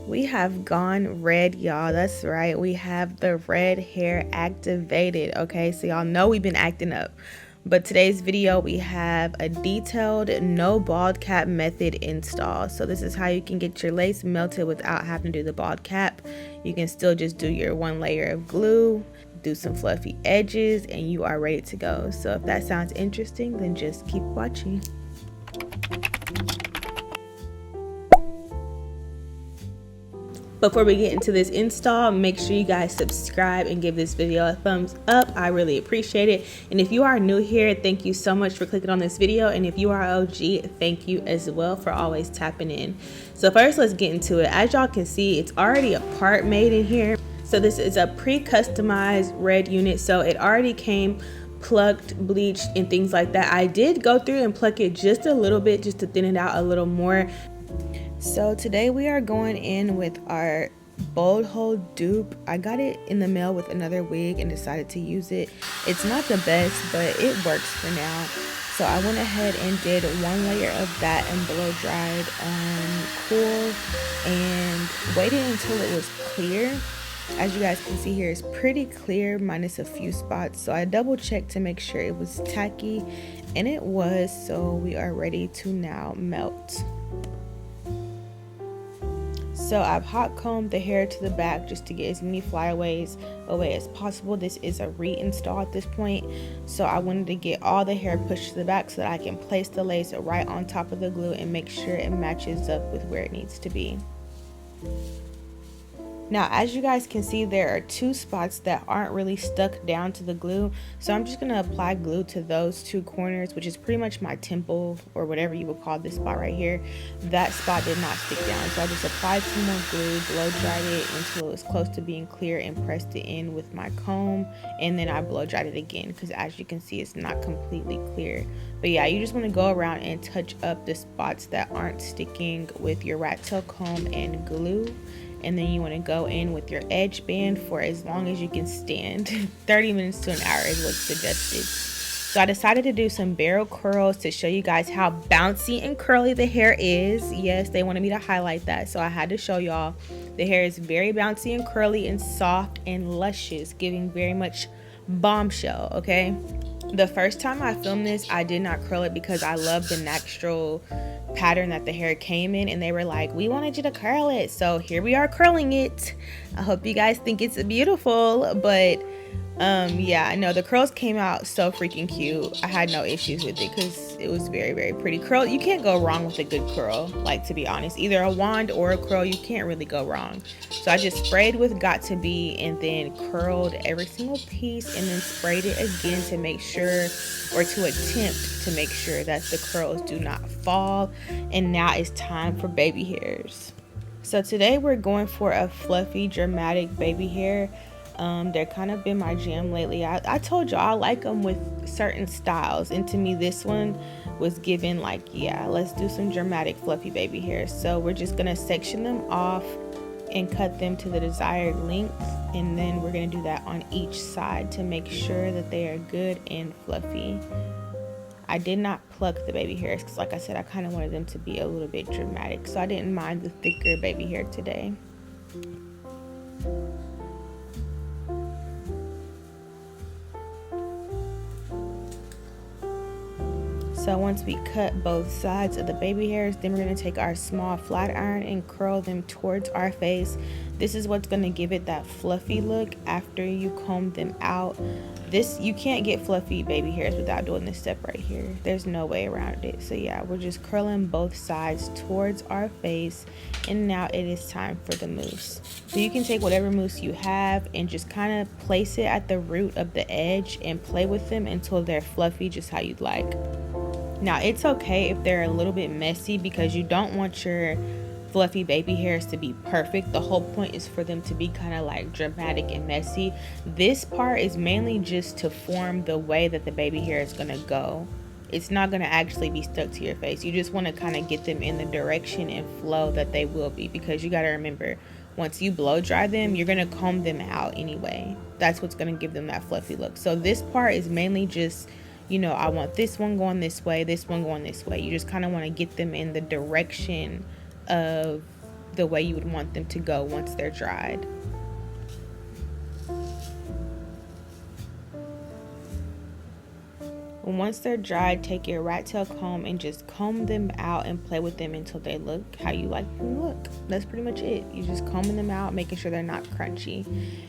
We have gone red, y'all. That's right. We have the red hair activated. Okay, so y'all know we've been acting up. But today's video, we have a detailed no bald cap method install. So this is how you can get your lace melted without having to do the bald cap. You can still just do your one layer of glue, do some fluffy edges, and you are ready to go. So if that sounds interesting, then just keep watching. Before we get into this install, make sure you guys subscribe and give this video a thumbs up. I really appreciate it. And if you are new here, thank you so much for clicking on this video. And if you are OG, thank you as well for always tapping in. So first, let's get into it. As y'all can see, it's already a part made in here. So this is a pre-customized red unit. So it already came plucked, bleached, and things like that. I did go through and pluck it just a little bit just to thin it out a little more. So today we are going in with our bold hold dupe. I got it in the mail with another wig and decided to use it. It's not the best, but it works for now. So I went ahead and did one layer of that and blow dried on cool and waited until it was clear. As you guys can see here, it's pretty clear minus a few spots. So I double checked to make sure it was tacky, and it was. So we are ready to now melt. So I've hot combed the hair to the back just to get as many flyaways away as possible. This is a reinstall at this point. So I wanted to get all the hair pushed to the back so that I can place the lace right on top of the glue and make sure it matches up with where it needs to be. Now, as you guys can see, there are two spots that aren't really stuck down to the glue. So I'm just going to apply glue to those two corners, which is pretty much my temple or whatever you would call this spot right here. That spot did not stick down. So I just applied some more glue, blow dried it until it was close to being clear, and pressed it in with my comb. And then I blow dried it again because as you can see, it's not completely clear. But yeah, you just want to go around and touch up the spots that aren't sticking with your rat tail comb and glue. And then you want to go in with your edge band for as long as you can stand. 30 minutes to an hour is what's suggested. So I decided to do some barrel curls to show you guys how bouncy and curly the hair is. Yes, they wanted me to highlight that, so I had to show y'all. The hair is very bouncy and curly and soft and luscious, giving very much bombshell, okay? The first time I filmed this, I did not curl it because I love the natural pattern that the hair came in, and they were like, we wanted you to curl it, so here we are curling it. I hope you guys think it's beautiful, but yeah, I know the curls came out so freaking cute. I had no issues with it because it was very, very pretty. Curl, you can't go wrong with a good curl, like, to be honest. Either a wand or a curl, you can't really go wrong. So I just sprayed with Got To Be and then curled every single piece and then sprayed it again to make sure, or to attempt to make sure, that the curls do not fall. And now it's time for baby hairs. So today we're going for a fluffy, dramatic baby hair. They're kind of been my jam lately. I told y'all I like them with certain styles, and to me this one was given like, yeah, let's do some dramatic fluffy baby hair. So we're just gonna section them off and cut them to the desired length, and then we're gonna do that on each side to make sure that they are good and fluffy. I did not pluck the baby hairs because, like I said, I kind of wanted them to be a little bit dramatic, so I didn't mind the thicker baby hair today. So once we cut both sides of the baby hairs, then we're going to take our small flat iron and curl them towards our face. This is what's going to give it that fluffy look after you comb them out. You can't get fluffy baby hairs without doing this step right here. There's no way around it. So yeah, we're just curling both sides towards our face, and now it is time for the mousse. So you can take whatever mousse you have and just kind of place it at the root of the edge and play with them until they're fluffy, just how you'd like. Now it's okay if they're a little bit messy because you don't want your fluffy baby hairs to be perfect. The whole point is for them to be kind of like dramatic and messy. This part is mainly just to form the way that the baby hair is going to go. It's not going to actually be stuck to your face. You just want to kind of get them in the direction and flow that they will be, because you got to remember, once you blow dry them, you're going to comb them out anyway. That's what's going to give them that fluffy look. So this part is mainly just, you know, I want this one going this way, this one going this way. You just kind of want to get them in the direction of the way you would want them to go once they're dried. Once they're dried, take your rat tail comb and just comb them out and play with them until they look how you like them to look. That's pretty much it. You're just combing them out, making sure they're not crunchy.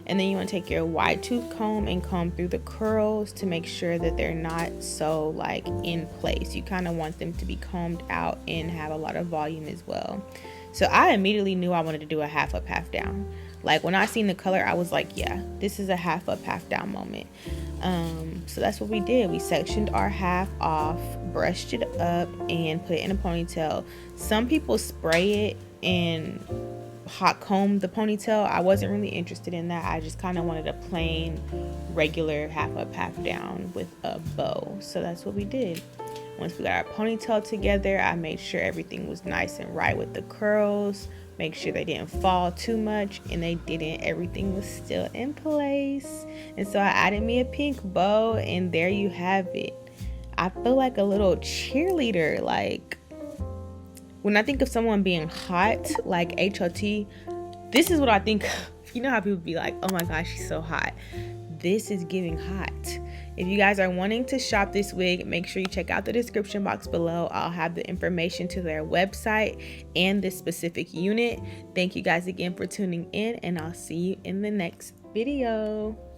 And then you want to take your wide tooth comb and comb through the curls to make sure that they're not so like in place. You kind of want them to be combed out and have a lot of volume as well. So I immediately knew I wanted to do a half up, half down. Like when I seen the color, I was like, yeah, this is a half up, half down moment. So that's what we did. We sectioned our half off, brushed it up, and put it in a ponytail. Some people spray it and hot comb the ponytail. I wasn't really interested in that. I just kind of wanted a plain, regular half up, half down with a bow. So that's what we did. Once we got our ponytail together, I made sure everything was nice and right with the curls. Make sure they didn't fall too much, and they didn't. Everything was still in place. And so I added me a pink bow, and there you have it. I feel like a little cheerleader. Like when I think of someone being hot, like HOT, this is what I think of. You know how people be like, oh my gosh, she's so hot. This is giving hot. If you guys are wanting to shop this wig, make sure you check out the description box below. I'll have the information to their website and this specific unit. Thank you guys again for tuning in, and I'll see you in the next video.